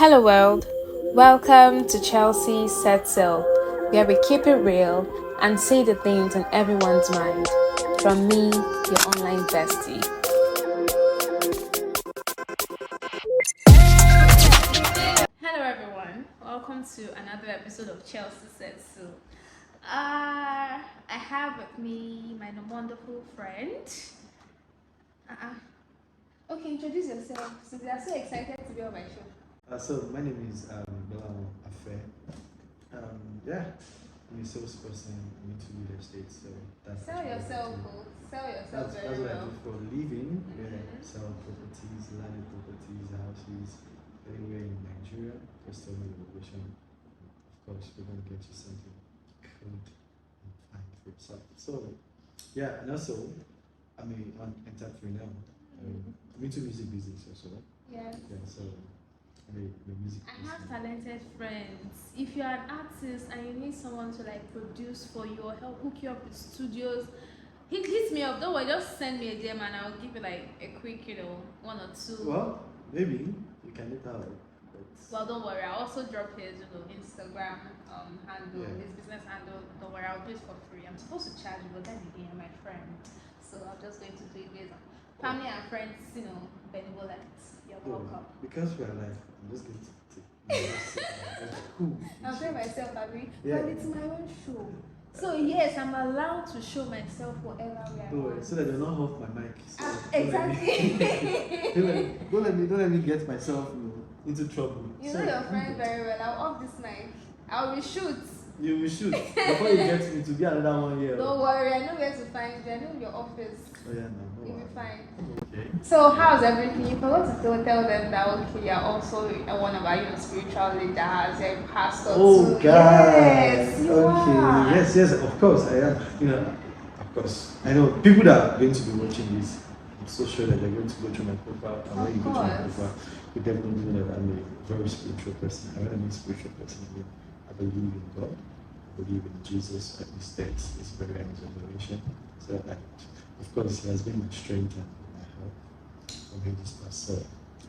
Hello, world. Welcome to Chelsea Set Sail, where we keep it real and say the things on everyone's mind. From me, your online bestie. Hello, everyone. Welcome to another episode of Chelsea Set Sail. I have with me my wonderful friend. Okay, introduce yourself. So they are so excited to be on my show. So my name is Bilal Afe. Yeah, I'm a salesperson into real estate. So that's Sell actually what I yourself, do. oh. Sell yourself That's very what I well. do for a living. Yeah, Mhm. sell properties, landed properties, houses, anywhere in Nigeria. Just tell me the location. Of course, we're gonna get you something good and fine for yourself. So yeah, and also I'm an entrepreneur. I'm into music business also. Yes. Yeah, so the music I have business. talented friends. If you're an artist and you need someone to like produce for you or help hook you up with studios, hit me up. Don't worry, just send me a DM and I'll give you like a quick, one or two. Well, maybe you can let out. Well, don't worry. I'll also drop his, Instagram handle, Yeah. his business handle. Don't worry, I'll do it for free. I'm supposed to charge you, but then again, you're my friend, so I'm just going to do it based on family and friends. Benevolent. You're welcome. Because we're like, I'm just going to cool. I'm paying myself, Abby. Yeah. But it's my own show. So yes, I'm allowed to show myself whatever way I want. So that they're not off my mic. So Exactly. don't let me get myself into trouble. You know your friend very well. I'll off this mic. I'll be shoot. You will shoot before you get me to be another 1 year. Don't worry, I know where to find you. I know your office. Oh yeah, no. You'll be fine. Okay. So how's everything? You forgot to tell them that okay, you're also one of our spiritual leaders, you're a pastor Oh too. God. Yes, you Okay. are. Yes, of course I am. Of course. I know people that are going to be watching this, I'm so sure that they're going to go through my profile. And when you go through my profile, you definitely know that I'm a very spiritual person. And when I mean spiritual person, I believe in God. I believe in Jesus. At least that is very exaggeration. So, of course, he has been my strength and my help for me this past. So,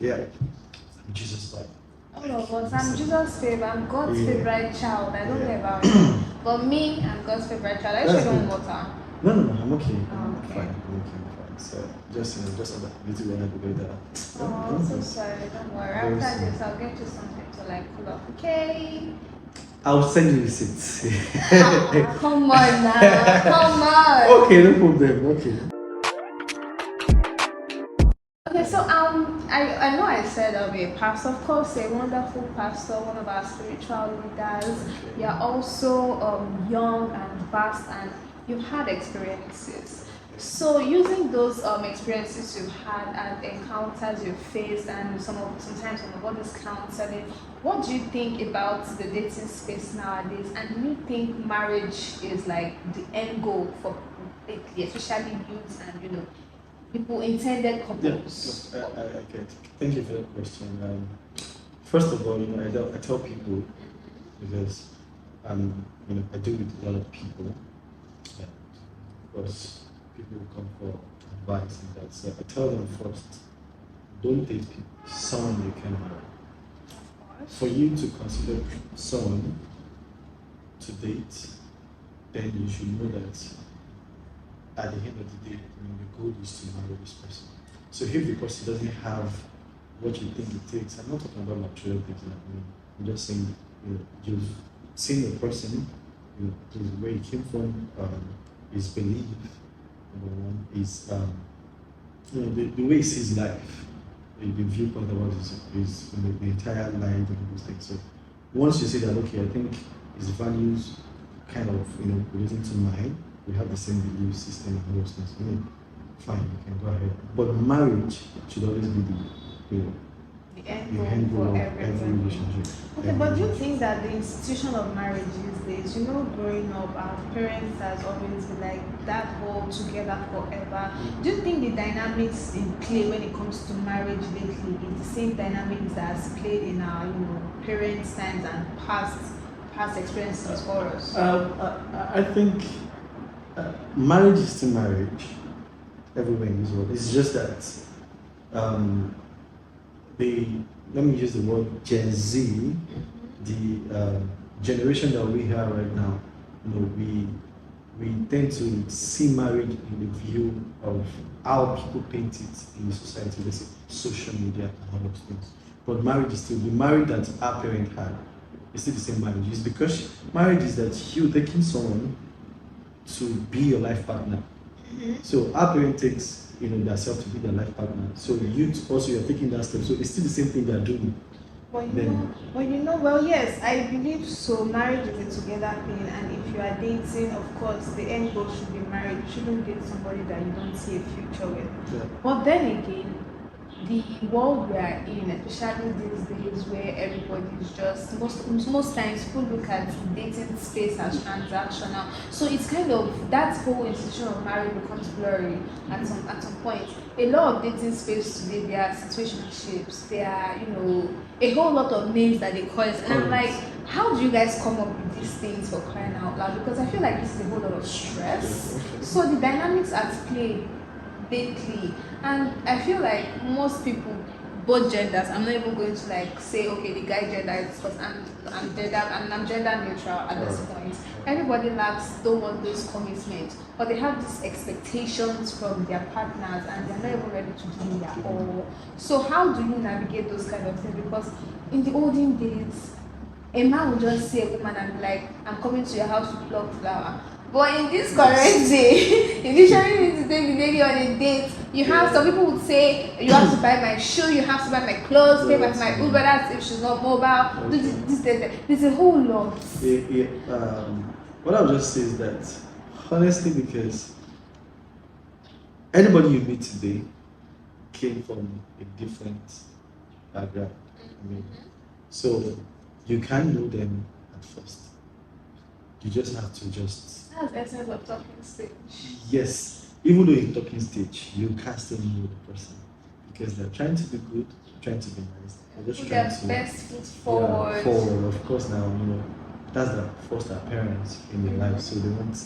yeah, I'm Jesus' life. All of us. I'm Jesus' favorite. I'm God's favorite child. I don't know Yeah. about you. But me, I'm God's favorite child. I should want water. No, I'm okay. Oh, I'm okay. fine. I'm fine. So just on that little one of the way that. Oh, I'm so sorry. Don't worry. After this, I'll get you something to like pull up. Okay. I'll send you receipts. Come on now. Come on. Okay, no problem. Okay. Okay, so I know I said I'll be a pastor. Of course, a wonderful pastor, one of our spiritual leaders. You're also young and vast, and you've had experiences. So, using those experiences you've had and encounters you've faced, and sometimes some of what is counseling, what do you think about the dating space nowadays? And do you think marriage is like the end goal for especially youth and people intended couples? Yeah, I get it. Thank you for that question. First of all, I tell people because I deal with a lot of people, and of course, people will come for advice and that. So I tell them first, don't date someone you can marry. For you to consider someone to date, then you should know that at the end of the day, the goal is to marry this person. So if the person doesn't have what you think it takes, I'm not talking about material things. I'm just saying, you've seen the person, where he came from, his belief, number one, is the way he sees life, the viewpoint about his the entire life and those things. So once you see that, okay, I think his values kind of relating to mine, we have the same belief system and those things. Fine, you can go ahead. But marriage should always be the end goal for every relationship. Okay, but do you think that the institution of marriage these days, growing up, our parents has always been like that whole together forever. Do you think the dynamics in play when it comes to marriage lately is the same dynamics that has played in our, parents' times and past experiences for us? I think marriage is still marriage everywhere in this world. It's just that let me use the word Gen Z, the generation that we have right now, we tend to see marriage in the view of how people paint it in the society, let's say social media and all those things. But marriage is still the marriage that our parent had. It's still the same marriage. It's because marriage is that you taking someone to be your life partner. So our parent takes themselves to be their life partner. So you also you're taking that step. So it's still the same thing they're doing. Well, yes, I believe so. Marriage is a together thing, and if you are dating, of course, the end goal should be marriage. You shouldn't date somebody that you don't see a future with. Yeah. But then again, the world we are in, especially these days where everybody is just most times people look at dating space as transactional. So it's kind of that whole institution of marriage becomes blurry at some point. A lot of dating space today, there are situationships, there are, a whole lot of names that they call it. And I'm like, how do you guys come up with these things for crying out loud? Because I feel like this is a whole lot of stress. So the dynamics at play lately, and I feel like most people, both genders, I'm not even going to like say okay the guy gender is because I'm gender neutral at this point. Everybody don't want those commitments, but they have these expectations from their partners and they're not even ready to do their all. So how do you navigate those kind of things? Because in the olden days, a man would just see a woman and be like, I'm coming to your house to pluck flower. But in this current day, you literally need to take the lady on a date. You have some people would say you have to buy my shoe, you have to buy my clothes, pay for my Uber. That's if she's not mobile. There's a whole lot. What I'll just say is that honestly, because anybody you meet today came from a different background. So you can't know them at first. You just have to That's the essence of talking stage. Yes, even though in talking stage, you can't still know the person because they're trying to be good, trying to be nice. They're just Put trying their to best foot forward. Yeah, forward. Of course, now that's the first parents in their life, so they want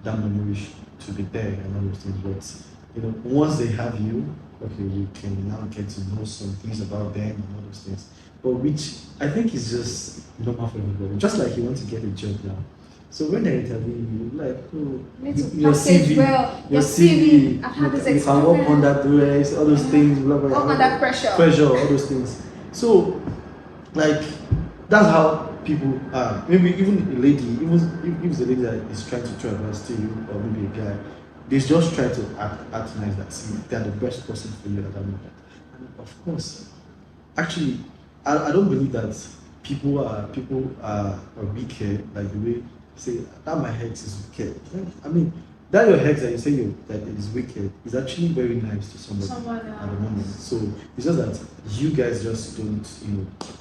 that memory to be there and all those things. But once they have you, okay, you can now get to know some things about them and all those things. But which I think is just normal for everybody. Just like you want to get a job now. So when they're interviewing you, like, your CV, your CV, I've had this experience. You can work on that dress, all those things, blah, blah, blah. Work on that pressure, all those things. So, like, that's how people are. Maybe even a lady, even if it's a lady that is trying to throw advice to you, or maybe a guy, they just try to act nice that see they're the best person for you at that moment. And of course, actually, I don't believe that people are wicked like the way say that my ex is wicked. I mean, that your ex that you say that is wicked is actually very nice to somebody at the moment. So it's just that you guys just don't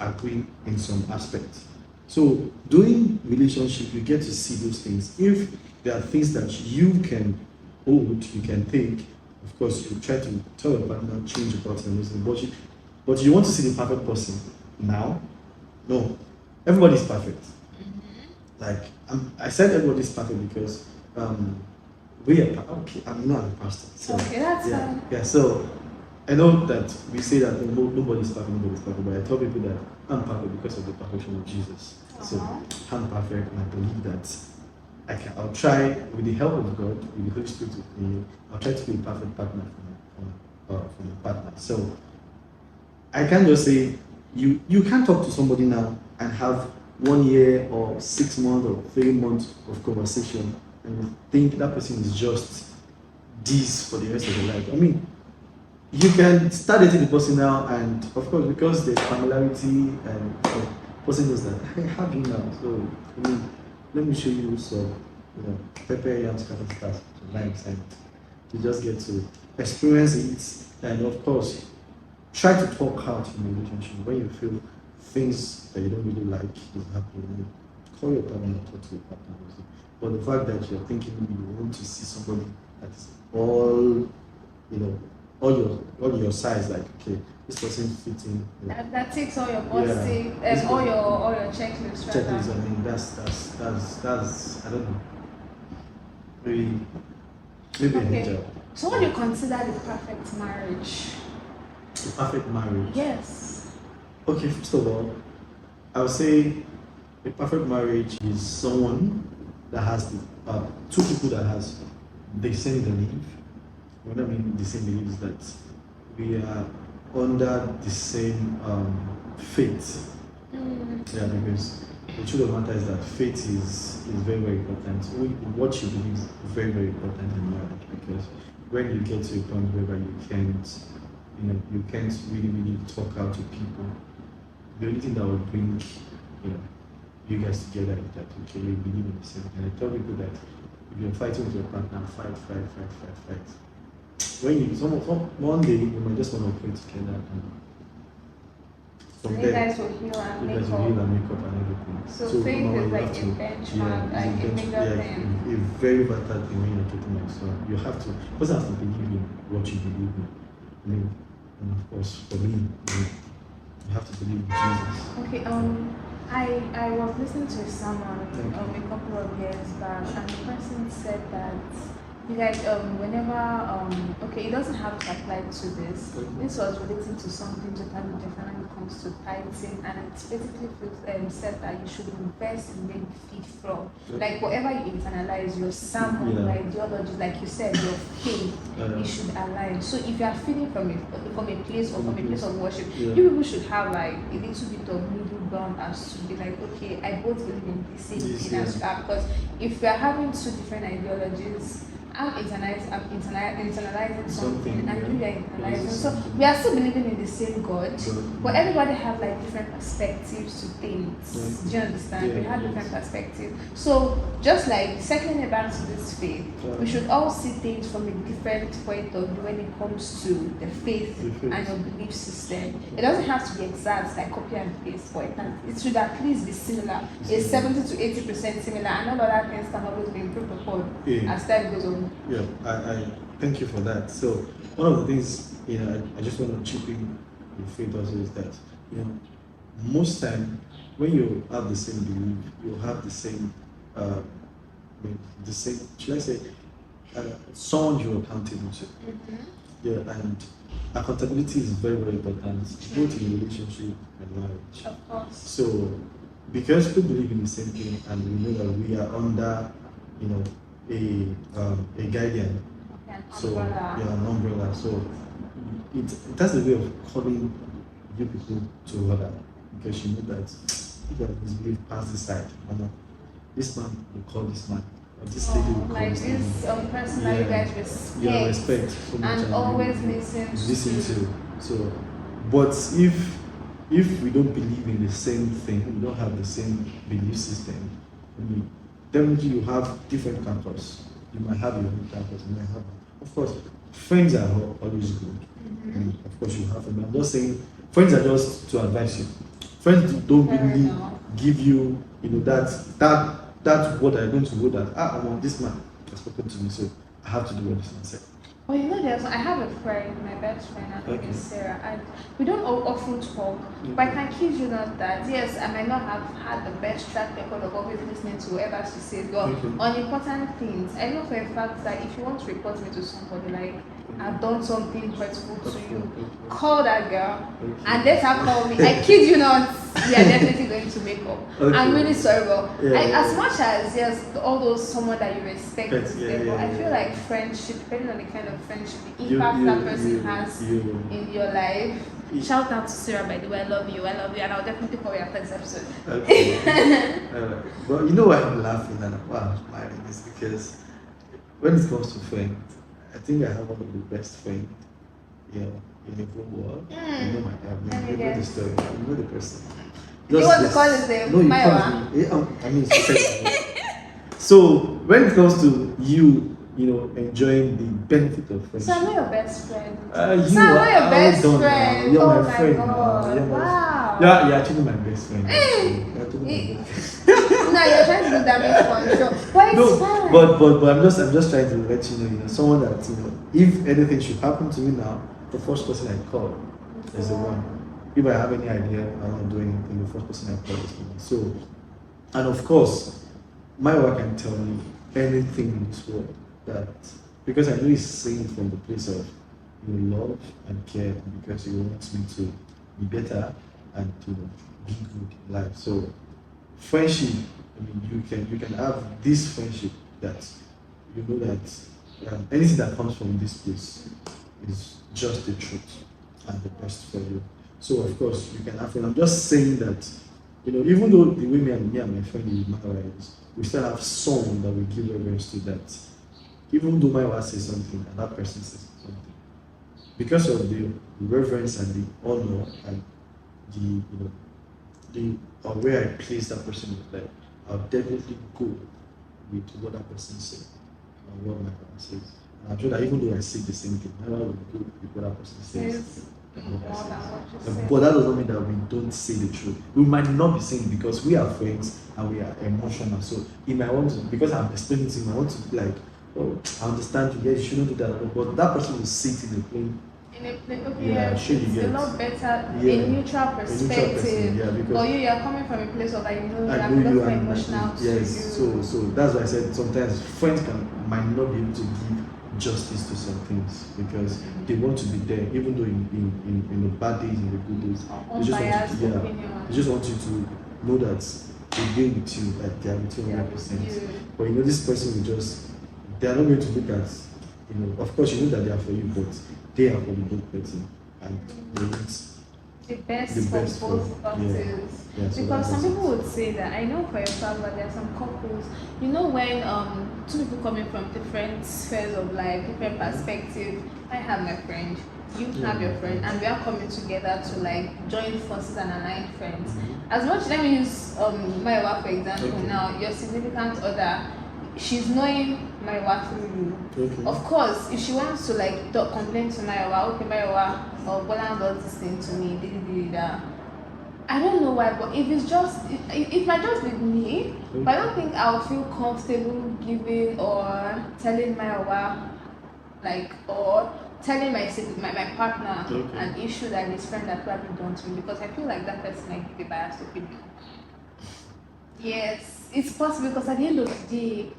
agree in some aspects. So during relationship, you get to see those things. If there are things that you can hold, you can take. Of course, you try to tell your partner change about it, but you want to see the perfect person now. No, everybody's perfect. Like I said, everybody's perfect because we are okay. I'm not a pastor. So, okay, that's fine. Yeah. So I know that we say that nobody's perfect, but I tell people that I'm perfect because of the perfection of Jesus. So I'm perfect, and I believe that I'll try with the help of God, with the Holy Spirit with me. I'll try to be a perfect partner for my partner. So I can't just say you can't talk to somebody now and have 1 year or 6 months or 3 months of conversation and you think that person is just this for the rest of their life. I mean, you can start dating the person now, and of course, because there's familiarity and the person knows that I have you now. So I mean, let me show you some, pepper yams kind of stuff sometimes, and you just get to experience it. And of course, try to talk out in a relationship when you feel things that you don't really like is happening. Call your partner and talk to your partner. But the fact that you're thinking you want to see somebody that is all your size, like okay, this person fits in. That takes all your bossy and all your checklists. Checklists. I mean, that's I don't know. Maybe a hijab. So what do you consider the perfect marriage? The perfect marriage. Yes. Okay, first of all, I would say a perfect marriage is someone that has two people that has the same belief. What I mean the same belief is that we are under the same faith. Yeah, because the truth of the matter is that faith is very, very important. What you believe is very, very important in marriage because when you get to a point where you can't really, really talk out to people, the only thing that will bring, you know, you guys together is that okay, you believe in the same thing. And I tell people that if you're fighting with your partner, fight, fight, fight, fight, fight. When you one day you might just want to pray together and So from you there guys will heal and you make guys will heal up. and make up and everything. So faith number is one, you like have a to benchmark, it's like a bigger thing. a very vital thing when you're getting married. So you have to person has to believe in what you believe in. I mean, and of course for me, you have to believe in Jesus. Okay, I was listening to someone Thank you. a couple of years back, and the person said that you guys whenever okay, it doesn't have to apply to this. This was relating to something totally different when it comes to tithing, and it basically said that you should invest in where you feed from. Like whatever you internalize, your sermon, your ideology, like you said, your faith, it should align. So if you are feeding from a place or from a place of worship, you people should have like a little bit of middle ground as to be like, okay, I both believe in the same thing as that. Because if we are having two different ideologies, I'm internalizing something and you are internalizing. So we are still believing in the same God, but everybody have like different perspectives to things. Do you understand? We have different perspectives. So just like circling it back to this faith, we should all see things from a different point of view when it comes to the faith and your belief system. It doesn't have to be exact, like copy and paste, but it should at least be similar. It's 70 to 80% similar, and all other things can always be improved upon as time goes on. Yeah, I thank you for that. So one of the things I just want to chip in with faith also is that most time when you have the same belief, you have the same should I say someone you're accountable to. Yeah, and accountability is very, very important both in relationship and marriage. Of course. So because we believe in the same thing and we know that we are under a guardian, an umbrella. So it has a way of calling you people to order because you know that if this belief past this side, this man will call this man, or this lady will call like this lady. this person that you guys respect, so much and always listen to. So, but if we don't believe in the same thing, we don't have the same belief system, definitely you have different campus. You might have your own campus, you might have, of course, friends are always good. And of course, you have them. I'm just saying, friends are just to advise you. Friends don't really give you, that what I'm going to go that, I want this man has spoken to me, so I have to do what this man said. Well, I have a friend, my best friend, her name is Sarah, and we don't often talk, but I can kid you not that, yes, I might not have had the best track record of always listening to whatever she says, but on important things, I know for a fact that if you want to report me to somebody, like, I've done something hurtful to you, call that girl, and let her call me. I kid you not, we are definitely going to make up. I'm really sorry, but as much as, yes, all those someone that you respect, I feel like friendship, depending on the kind of friendship, the impact that person has in your life. Shout out to Sarah, by the way, I love you, and I'll definitely call you after this episode. But you know why I'm laughing and why I'm smiling is because when it comes to friends, I think I have one of the best friends, in the whole world. You know the story, you know the person. You want to call his name? No, you can't. I mean, so when it comes to you, enjoying the benefit of friendship. So I'm not your best friend. You are your best friend. You're my friend. God. Wow. You're actually my best friend. No, you're trying to do damage control. But it's fine. But I'm just trying to let you know, someone that if anything should happen to me now, the first person I call is the one. If I have any idea I want to do anything, the first person I call is me. So, and of course, my wife can tell me anything in this world that because I know he's saying from the place of love and care, because he wants me to be better, and be good in life. So friendship, I mean, you can have this friendship that you know that anything that comes from this place is just the truth and the best for you. So of course you can have friends. I'm just saying that even though the way me and my friend is married, we still have some that we give reverence to that. Even though my wife says something and that person says something, because of the reverence and the honor and the the where I place that person in life, I'll definitely go with what that person said and what my wife says. And I'm sure that even though I say the same thing, my wife will go with what that person says. Says And what I more say. than what you said. But that does not mean that we don't say the truth. We might not be saying it because we are friends and we are emotional. So he might want to, because I'm explaining to him, I want to be like, oh, I understand you, yes, you shouldn't do that. But that person will sit in a plain, Okay, yeah, sure you it's a get. lot better, Yeah, a neutral a neutral person, perspective. yeah, because But you're coming from a place of like, you I have know you become and emotional to yes, you. so that's why I said sometimes friends might not be able to give justice to some things because they want to be there, even though in the bad days, in the good days, they just want Unbiased you to, opinion. they just want you to know that they deal with you, like they are with you Yeah, 100%. you. But this person will just, they are not going to look at, of course you know that they are for you, but they are for the good person and they want The best the for best for, both yeah, parties. yeah. So Because some that's people it. would say that, I know for a fact that there are some couples, when two people coming from different spheres of life, different perspectives. I have my friend, you have your friend, and we are coming together to like join forces and align friends. As much, let me use my wife for example. Okay. Now your significant other, she's knowing my wife through you. Okay. Of course, if she wants to like complain to Maiwa, okay, Maiwa, or Bola does this thing to me, da. I don't know why, but if it's just, it might just be me, but I don't think I'll feel comfortable giving or telling Maiwa, like, or telling my partner Okay. an issue that his friend has probably done to me because I feel like that person might give a biased opinion. Yes, it's possible because at the end of the day,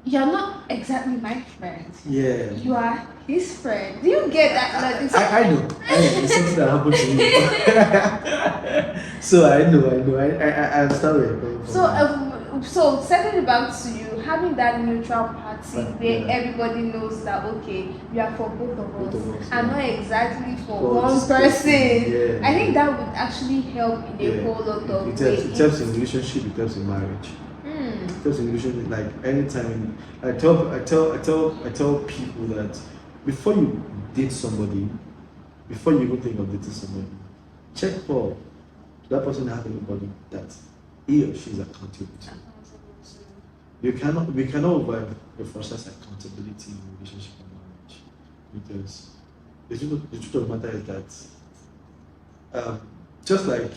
you're not exactly my friend. Yeah. You are his friend. Do you get that? Like, it's I know. It's something that happened to me. So I know. I understand where you're coming from. So circling back to you, having that neutral party where Yeah. everybody knows that okay, we are for both of Both us, of us, and yeah. not exactly for For one this person. Yeah. I think that would actually help in a whole lot of It ways. helps in relationship, it helps in marriage. Hmm. It helps in relationship, like anytime I tell people that before you date somebody, before you even think of dating somebody, check for that person have anybody that he or she is accountable to. We cannot emphasize accountability in relationship and marriage because the truth of the matter is that just like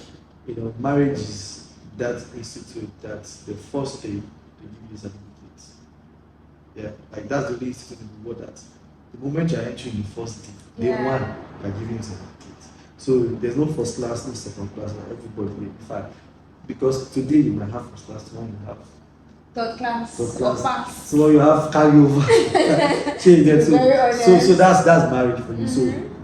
marriage is that institute that the first day they give you a certificate. Yeah, like that's the only institute in the world that the moment you're entering the first day, day one, they're giving you a certificate. So there's no first class, no second class, and everybody in fact. Because today you might have first class, tomorrow you have Third class. third class, Pass. tomorrow you have carryover. So you get so that's marriage for you. So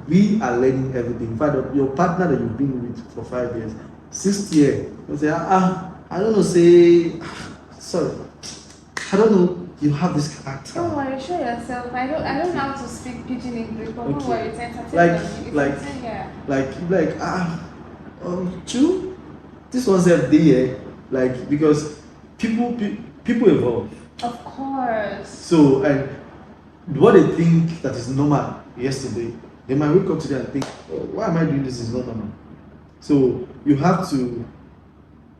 we are learning everything. In fact, your partner that you've been with for 5 years, 6th year, you say, I don't know, say, sorry, I don't know, you have this character. Don't worry, show yourself. I don't know how to speak pidgin English, but don't worry, it's entertaining. True. This was a day, like because people evolve. Of course. So and what they think that is normal yesterday, they might wake up today and think, oh, why am I doing this? Is not normal. So you have to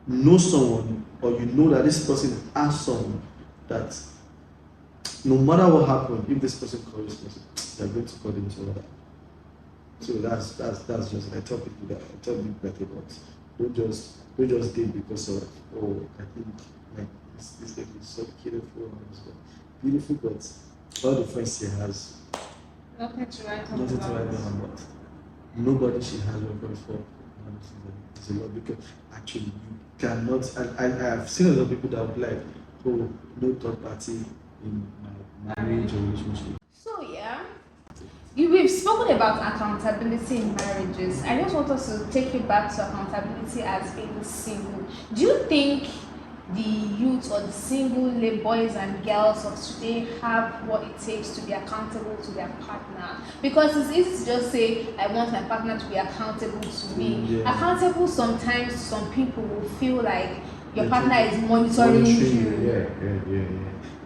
know someone, or you know that this person has someone that no matter what happens, if this person calls this person, they're going to call them to order. So that's just I tell people that don't just date because of I think like this lady is so beautiful and so beautiful, but all the friends she has Nothing to write home nothing to write about. down about. Nobody she has record for. It's a lot because actually you cannot. I have seen a lot of people that would like, oh, no third party in my marriage or relationship. So yeah, we've spoken about accountability in marriages. I just want us to take it back to accountability as being single. Do you think the youth or the single boys and girls of today have what it takes to be accountable to their partner? Because it's easy to just say, I want my partner to be accountable to me. Yeah. Accountable, sometimes some people will feel like your Yeah, partner is monitoring you.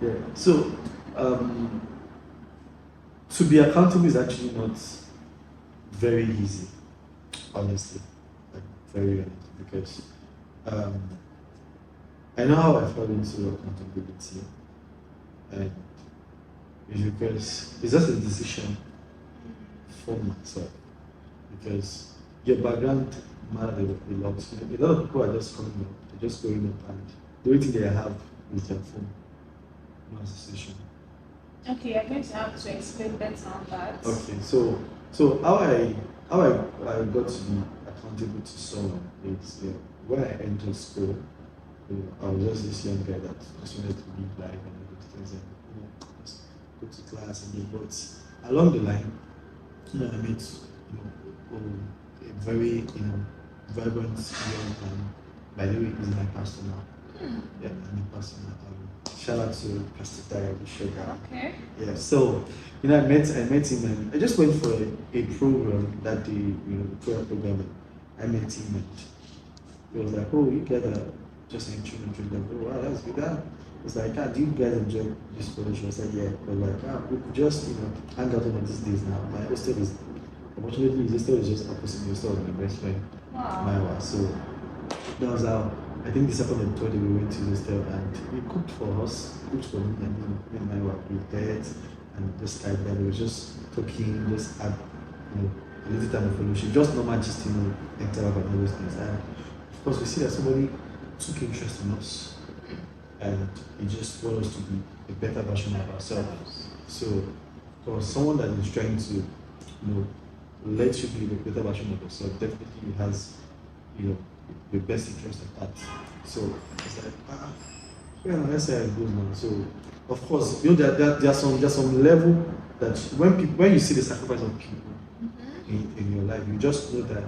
Yeah. So, to be accountable is actually not very easy, honestly, like very honestly, because um, I know how I fell into accountability, and it's because it's just a decision for myself, because your background matters a lot. A lot of people are just coming up, they're just growing up, and the only thing they have is their phone, no association. Okay, you're going to have to explain better on that. Okay, so how I got to be accountable to someone is when I entered school, I was just this young guy that just wanted to live life and do things and just go to class and do. But along the line, I met a very vibrant young man. By the way, he's my pastor now. Yeah, he's my pastor now. Shout out to Pastor Dara Sugar. Okay. Yeah, so I met him and I just went for a program that the prayer program, and I met him and he was like, oh, you guys are just entering into them. Oh wow, that's good. It's like, do you guys enjoy this fellowship? I said, yeah. But like, we could just hang out one of these days now. My hostel is unfortunately his hostel is just opposite the hostel of my best friend. Wow. Maiwa. So that was how I think this happened on Thursday. We went to the hostel and he cooked for us, cooked for me and my wife with bed and just like that. We were just talking, just had a little time of fellowship, just normal just interact and all those things. And of course we see that somebody took interest in us and he just want us to be a better version of ourselves. So for someone that is trying to let you be a better version of yourself, definitely has your best interest at heart. So it's like, let's see how it goes now. So of course, there's some level that when you see the sacrifice of people in your life, you just know that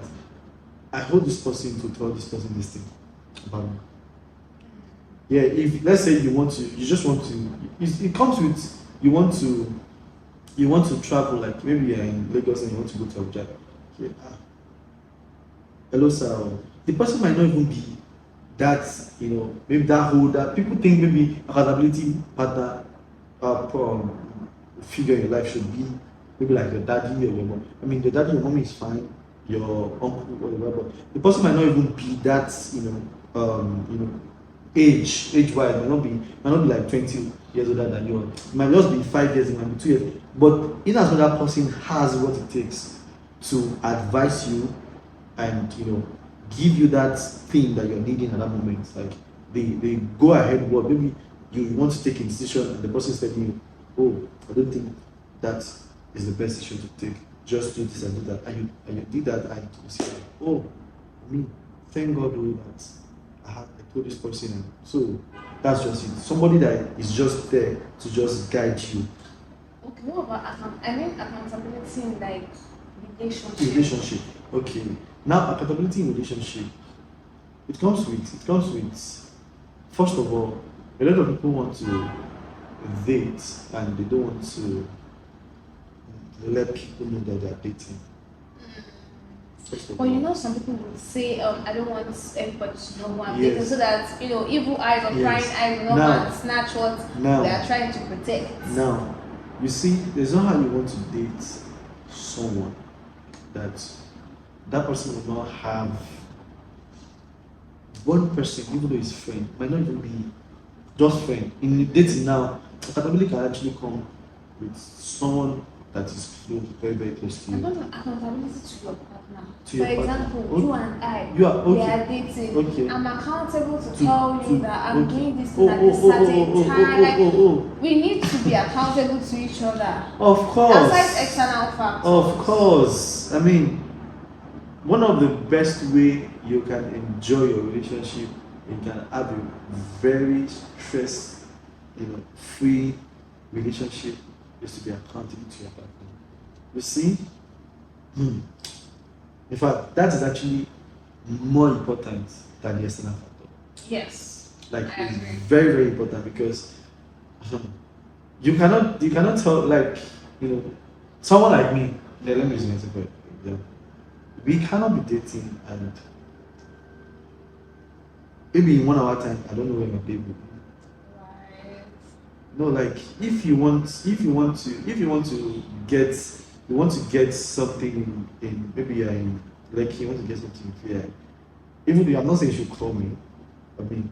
I hold this person to tell this person this thing about me. Yeah, if let's say you just want to, it comes with you want to travel, like maybe you're in Lagos and you want to go to Abuja. Okay, hello sir. The person might not even be that, maybe that whole that people think maybe accountability partner figure in your life should be maybe like your daddy or your mom. I mean, the daddy, your mom is fine, your uncle, whatever, but the person might not even be that, age wise might not be like 20 years older than you. It might just be 5 years, it might be 2 years. But in as that person has what it takes to advise you and give you that thing that you're needing at that moment. Like they go ahead what maybe you want to take a decision and the person is telling you, oh, I don't think that is the best decision to take. Just do this and do that. And you did that and you say, oh, thank God that I told this person. And so that's just it. Somebody that is just there to just guide you. Okay, what about accountability in like relationship? Okay. Now accountability in relationship, it comes with first of all, a lot of people want to date and they don't want to let people know that they are dating. But some people would say, I don't want everybody to know who I'm dating, so that evil eyes or prying eyes will not want to snatch what they are trying to protect. Now, you see, there's not how you want to date someone that person will not have one person, even though his friend, might not even be just friend. In dating now, accountability can actually come with someone that is close, very, very close to you. Accountability to your partner. To your For example, partner. you and I, we are dating. Okay. I'm accountable to tell you that I'm doing this at a certain time. We need to be accountable to each other. Of course. Aside external factors. Of course. I mean, one of the best way you can enjoy your relationship, you can have a very free relationship, is to be accountable to your partner. You see, Hmm. In fact, that is actually more important than the external factor. Yes, Like I it's agree. very very important because you cannot tell like someone like me. Yeah, let me use an example. Yeah. We cannot be dating and maybe in 1 hour time I don't know where my baby will be. Right. No, like if you want to get something in maybe you're in like you want to get something in fear. Even though I'm not saying you should call me, I mean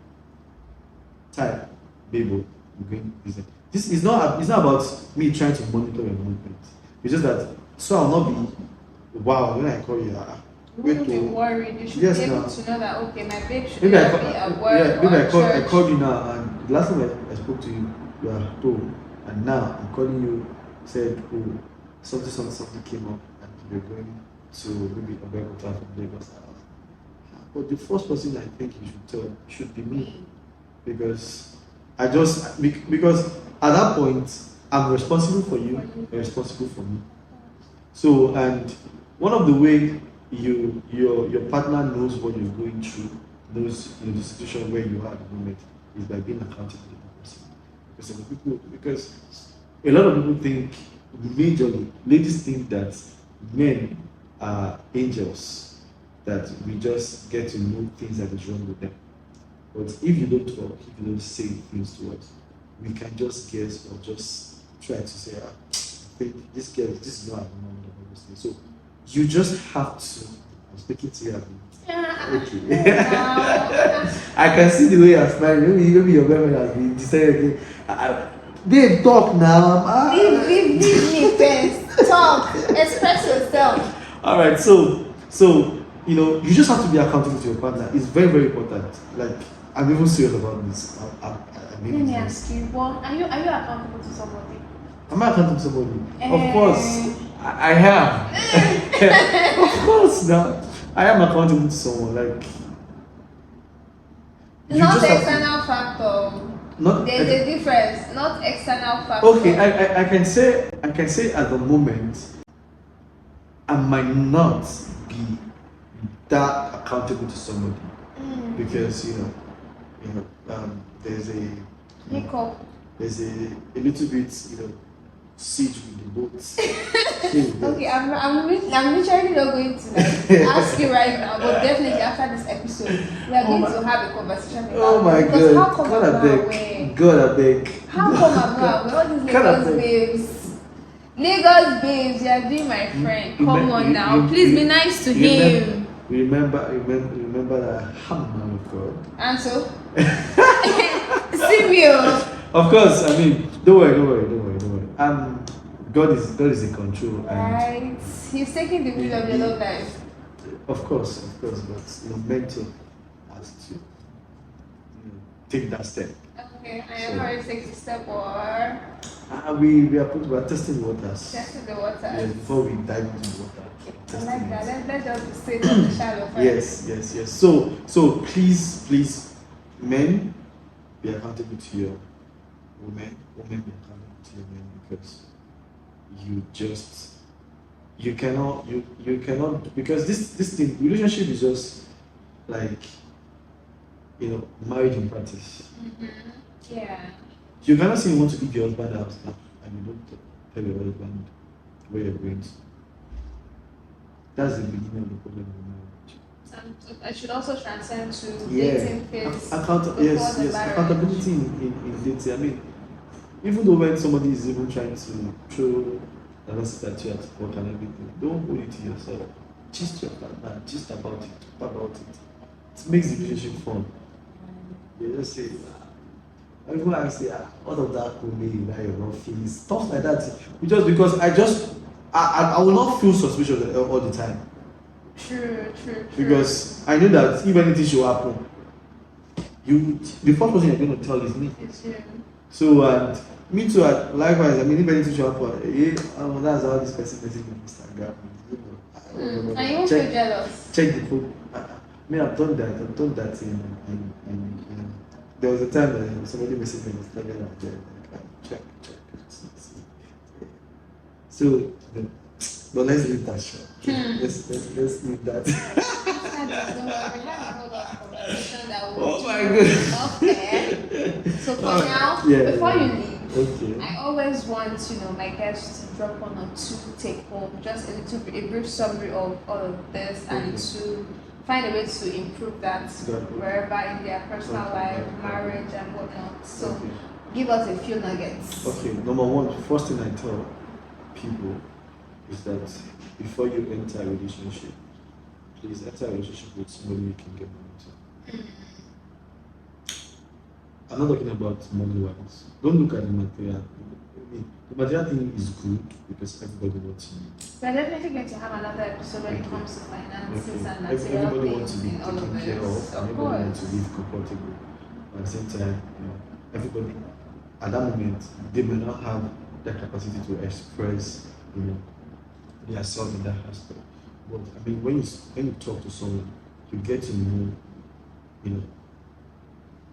type Babel, I'm going business. This is not it's not about me trying to monitor your movement. It's just that so I'll not be wow when I call you You wait wouldn't be to worried. You should be yes able now. to know that okay, my babe should Maybe I either call, be at yeah, work or maybe at I church. called you now and the last time I spoke to you, you were at home and now I'm calling you said oh something came up and you're going to maybe a Abeokuta from Lagos. But the first person I think you should tell should be me because because at that point I'm responsible for you, you're responsible for me. So and one of the way your partner knows what you're going through, knows the situation where you are at the moment is by being accountable to the person. Because a lot of people think majorly ladies think that men are angels that we just get to know things that is wrong with them. But if you don't talk, if you don't say things to us, we can just guess or just try to say, I think this girl, this is not abnormal, obviously. So you just have to. I'm speaking to you. Abi. Yeah. Okay. No. I can see the way you're smiling. Maybe your girlfriend has been decided again. Babe, talk now. Leave me first. Talk. Express yourself. All right, so you just have to be accountable to your partner. It's very very important. Like I'm even serious about this. I Let mean me this. ask you, well, are you accountable to somebody? Am I accountable to somebody? Of course, Eh, I am. Of course, now I am accountable to someone. Like you not just have to external factor. not. There's a difference. Not external Okay, factor. I can say at the moment I might not be that accountable to somebody because there's a Hiccup. there's a little bit siege with the boats. So Okay, I'm literally not going to like ask you right now, but definitely after this episode, we are Oh going my- to have a conversation about oh my it. Because god, how come God I'm I not aware? beg, God I beg. How come I'm not aware? All these God I Lagos beg. babes. Lagos babes, you are doing my friend. Come on now. Please be nice to him. Remember that I'm a man of God. And so serious. Of course, I mean, don't worry. God is in control, and Right. He's taking the wheel of your love life. of course, but mentor has to take that step. Okay, I am already 60 step or We are testing the waters. testing the water. Yes, before we dive into the water. I Testing like that. it. Let's just sit on the shallow first. Yes. So please, men, be accountable to your women be accountable to your men because you cannot because this thing relationship is just like marriage in practice. Yeah. You cannot say you want to leave your husband out now and you don't tell your husband where you're going to. That's the beginning of the problem in marriage. And I should also transcend to Yeah. dating phase. Yes, the marriage. accountability in dating. I mean, even though when somebody is even trying to throw diversity at you at work and everything, don't hold it to yourself. Gist your partner, gist about it, talk about it. It makes the relationship fun. You just say, even I say, what of that could be that your office, stuff like that. Just because I will not feel suspicious all the time. True. Because I know that if anything should happen, the first person you're going to tell is me. It's you. So and me too. Likewise, I mean, if anything should happen, that's how this person messaged me on Instagram. And you won't feel jealous. Check the phone. I've done that. There was a time that somebody messaged me on Instagram and check. So But let's leave that short. Hmm. Let's leave that. After this, don't worry, we have a whole lot of conversation that will Oh do my God. off air. So for now, Yeah, before yeah. you leave, Okay. I always want my guests to drop one or two take home, just a brief summary of all of this, and Okay. to find a way to improve that Good. wherever in their personal Okay. life, marriage, and whatnot. So Okay. give us a few nuggets. Okay. Number one, first thing I tell people is that before you enter a relationship, please enter a relationship with somebody you can get married to. I'm not talking about money wise. Don't look at the material. I mean, the material thing is good because everybody wants to. We're definitely going to have another episode when it Okay. comes to finances Okay. and material Everybody wants to be things and all taken of care of, this. and Of everybody wants to course. live comfortable. But at the same time, everybody at that moment they may not have that capacity to express, their self in that aspect. But I mean, when you talk to someone, you get to know, you know,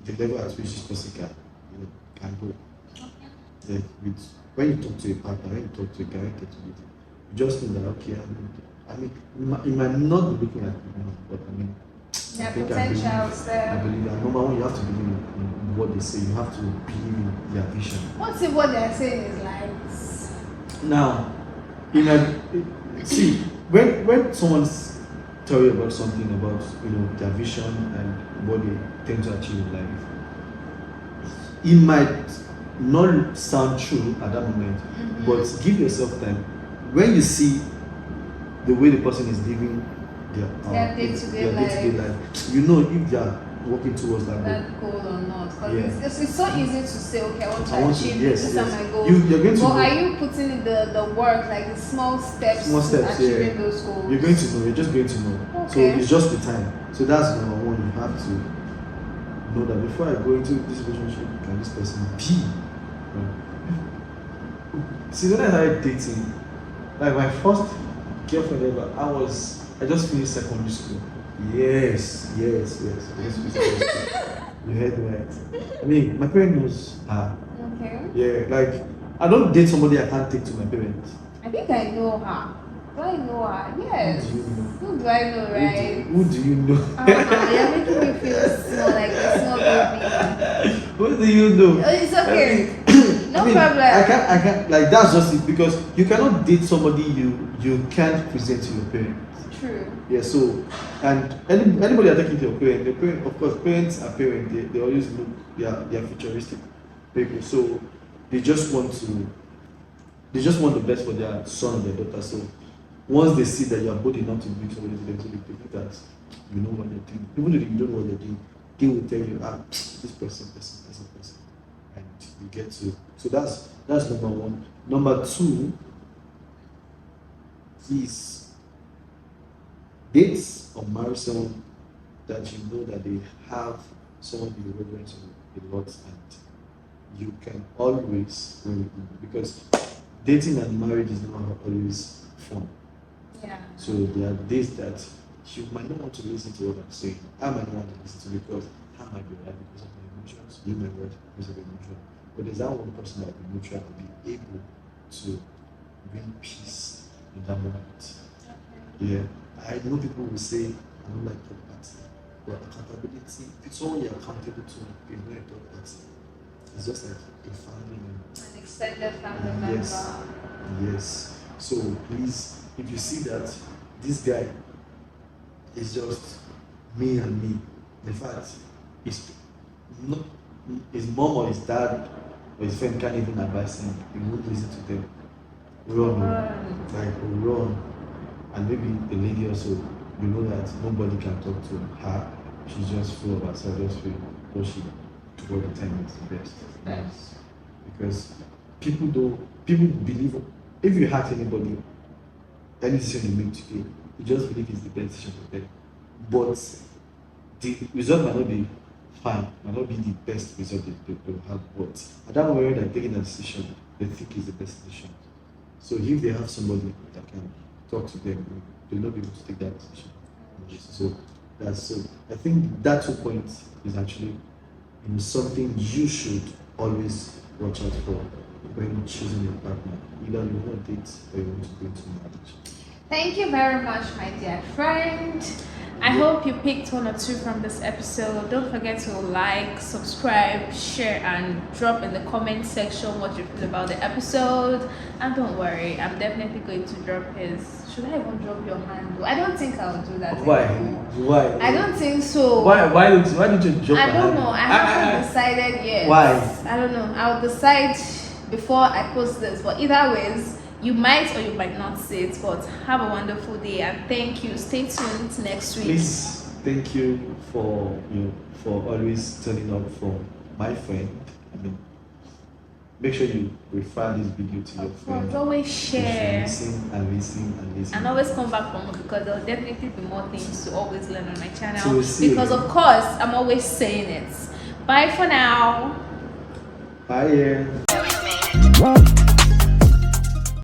the level at which this person can go. Like when you talk to a partner, when you talk to a guy, when you talk to a lady, you just know that okay, it might not be looking like it now, but I mean, Yeah, I think potentials I there. believe that number one, you have to believe in what they say. You have to believe in their vision. What's if what they're saying is lies? Now, see, when someone's tell you about something about their vision and what they tend to achieve in life, it might not sound true at that moment, but give yourself time. When you see the way the person is living Their day-to-day life, you know if they are working towards that goal. That goal or not? Because Yeah. it's so easy to say, okay, I want to I want to- achieve yes, this, yes. are my goals. You're going to But know. are you putting in the work, like the small steps Small to steps, achieving yeah. those goals? You're going to know. You're just going to know. So Okay. it's just the time. So that's number one. You have to know that before I go into this relationship, can this person be? See, when I started dating, like my first girlfriend ever, I just finished secondary school. Yes. I just finished secondary school. You heard right. I mean, my parent knows her. Okay. Yeah, like I don't date somebody I can't take to my parents. I think I know her. Do I know her? Yes. Who do you know? Who do I know, right? Who do you know? You're making me feel small, like a small baby. Who do you know? Oh, it's okay. No I mean, problem. I can't like that's just it because you cannot date somebody you can't present to your parents. True. Yeah, so and anybody are talking to your parent, the parent of course parents are parents, they always look they are futuristic people. So they just want the best for their son or their daughter. So once they see that you are both enough to bring somebody to them, so they think that you know what they're doing. Even though you don't know what they're doing, they will tell you, this person. And you get to so that's number one. Number two is dates or marry someone that you know that they have someone you reverence a lot and you can always because dating and marriage is not always fun. Yeah. So there are days that you might not want to listen to what I'm saying. I might not want to listen to because I might be right because of my emotions. You might be right because of your emotion. But there's that one person that will be neutral and be able to bring peace in that moment. Yeah. I know people will say, I don't like third party. But accountability, if it's someone you're accountable to, it's not a third party. It's just like a family member. An extended family member. Yes. So please, if you see that this guy is just me and me, in fact, it's not his mom or his dad or his friend can't even advise him, he won't listen to them. Run. And maybe the lady also, you know that nobody can talk to her. She's just full of herself, just feel what she do all the time is the best. Yes. Because people believe if you hurt anybody, any decision you make today, you just believe it's the best decision for them. But the result might not be fine, might not be the best result they will have. But at that moment when they're taking a decision, they think it's the best decision. So if they have somebody that can talk to them, they'll not be able to take that decision. So I think that 2 points is actually something you should always watch out for when choosing your partner. Either you want to date or you want to go into marriage. Thank you very much, my dear friend. I hope you picked one or two from this episode. Don't forget to like, subscribe, share, and drop in the comment section what you feel about the episode. And don't worry, I'm definitely going to drop his. Should I even drop your handle? I don't think I'll do that. Why? Anymore. Why? I don't think so. Why don't you drop? I don't know. I haven't decided yet. Why? I don't know. I'll decide before I post this. But either ways, you might or you might not see it. But have a wonderful day and thank you. Stay tuned next week. Please, thank you for always turning up for my friend. I mean, make sure you refer this video to your friend. Always share. Listen and listen and listen. And always come back for more because there'll definitely be more things to always learn on my channel. So we'll see because you. of course I'm always saying it. Bye for now. Bye. Yeah.